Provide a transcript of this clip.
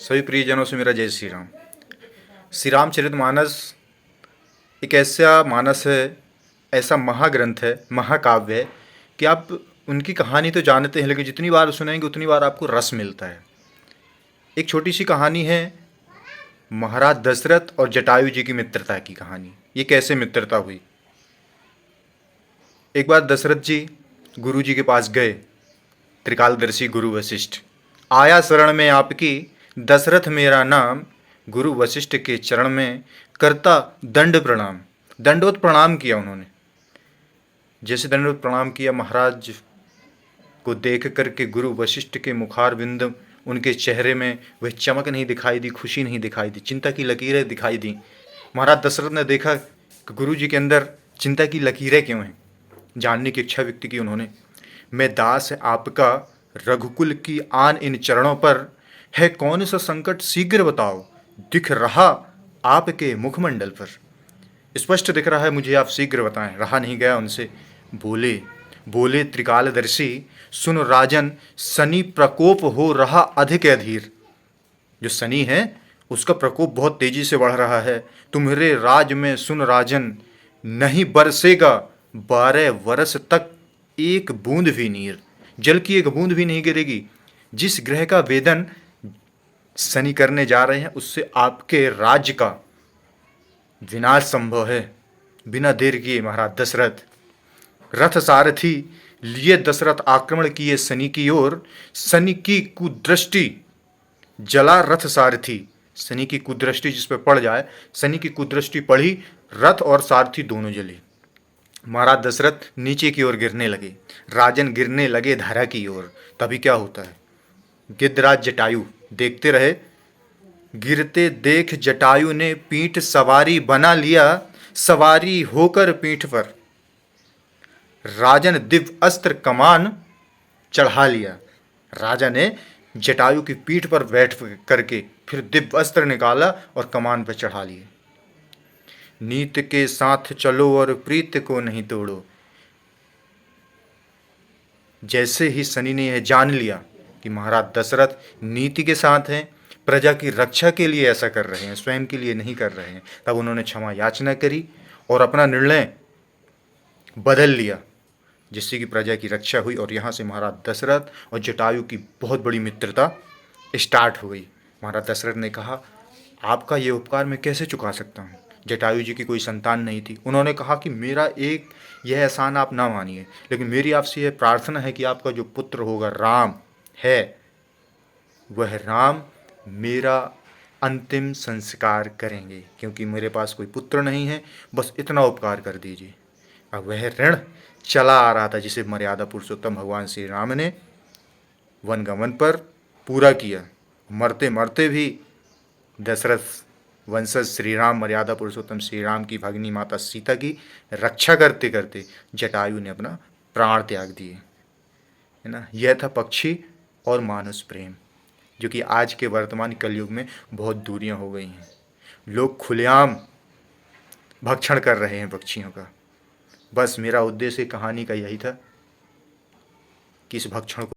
सभी प्रियजनों से मेरा जय श्री राम। श्री रामचरितमानस एक ऐसा मानस है, ऐसा महाग्रंथ है, महाकाव्य है कि आप उनकी कहानी तो जानते हैं, लेकिन जितनी बार सुनेंगे उतनी बार आपको रस मिलता है। एक छोटी सी कहानी है, महाराज दशरथ और जटायु जी की मित्रता की कहानी। ये कैसे मित्रता हुई। एक बार दशरथ जी गुरु जी के पास गए, त्रिकालदर्शी गुरु वशिष्ठ। आया शरण में आपकी दशरथ मेरा नाम, गुरु वशिष्ठ के चरण में करता दंड प्रणाम। दंडोत प्रणाम किया उन्होंने। जैसे दंडोत प्रणाम किया, महाराज को देख करके गुरु वशिष्ठ के मुखारविंद, उनके चेहरे में वह चमक नहीं दिखाई दी, खुशी नहीं दिखाई दी, चिंता की लकीरें दिखाई दी। महाराज दशरथ ने देखा कि गुरु जी के अंदर चिंता की लकीरें क्यों हैं। जानने की इच्छा व्यक्त की उन्होंने। मैं दास आपका, रघुकुल की आन इन चरणों पर, है कौन सा संकट शीघ्र बताओ, दिख रहा आपके मुखमंडल पर। स्पष्ट दिख रहा है मुझे, आप शीघ्र बताएं। रहा नहीं गया उनसे। बोले बोले त्रिकालदर्शी, सुन राजन, शनि प्रकोप हो रहा अधिक अधीर। जो शनि है उसका प्रकोप बहुत तेजी से बढ़ रहा है। तुम्हारे राज में सुन राजन, नहीं बरसेगा 12 वर्ष तक एक बूंद भी नीर। जल की एक बूंद भी नहीं गिरेगी। जिस ग्रह का वेदन शनि करने जा रहे हैं, उससे आपके राज्य का विनाश संभव है। बिना देर किए महाराज दशरथ रथ सारथी लिए दशरथ आक्रमण किए शनि की ओर। शनि की कुदृष्टि जला रथ सारथी। शनि की कुदृष्टि जिस पर पड़ जाए, शनि की कुदृष्टि पड़ी, रथ और सारथी दोनों जले। महाराज दशरथ नीचे की ओर गिरने लगे। राजन गिरने लगे धरा की ओर। तभी क्या होता है, गिद्धराज जटायु देखते रहे। गिरते देख जटायु ने पीठ सवारी बना लिया, सवारी होकर पीठ पर राजन दिव्य अस्त्र कमान चढ़ा लिया। राजा ने जटायु की पीठ पर बैठ करके फिर दिव्य अस्त्र निकाला और कमान पर चढ़ा लिए। नीत के साथ चलो और प्रीत को नहीं तोड़ो। जैसे ही शनि ने यह जान लिया कि महाराज दशरथ नीति के साथ हैं, प्रजा की रक्षा के लिए ऐसा कर रहे हैं, स्वयं के लिए नहीं कर रहे हैं, तब उन्होंने क्षमा याचना करी और अपना निर्णय बदल लिया, जिससे कि प्रजा की रक्षा हुई। और यहाँ से महाराज दशरथ और जटायु की बहुत बड़ी मित्रता स्टार्ट हो गई। महाराज दशरथ ने कहा, आपका ये उपकार मैं कैसे चुका सकता हूँ। जटायु जी की कोई संतान नहीं थी। उन्होंने कहा कि मेरा एक यह एहसान आप ना मानिए, लेकिन मेरी आपसे यह प्रार्थना है कि आपका जो पुत्र होगा राम है, वह राम मेरा अंतिम संस्कार करेंगे, क्योंकि मेरे पास कोई पुत्र नहीं है। बस इतना उपकार कर दीजिए। अब वह ऋण चला आ रहा था, जिसे मर्यादा पुरुषोत्तम भगवान श्री राम ने वनगमन पर पूरा किया। मरते मरते भी दशरथ वंशज श्री राम, मर्यादा पुरुषोत्तम श्री राम की भगिनी माता सीता की रक्षा करते करते जटायु ने अपना प्राण त्याग दिए, है ना। यह था पक्षी और मानुष प्रेम, जो कि आज के वर्तमान कलयुग में बहुत दूरियां हो गई हैं। लोग खुलेआम भक्षण कर रहे हैं पक्षियों का। बस मेरा उद्देश्य कहानी का यही था कि इस भक्षण को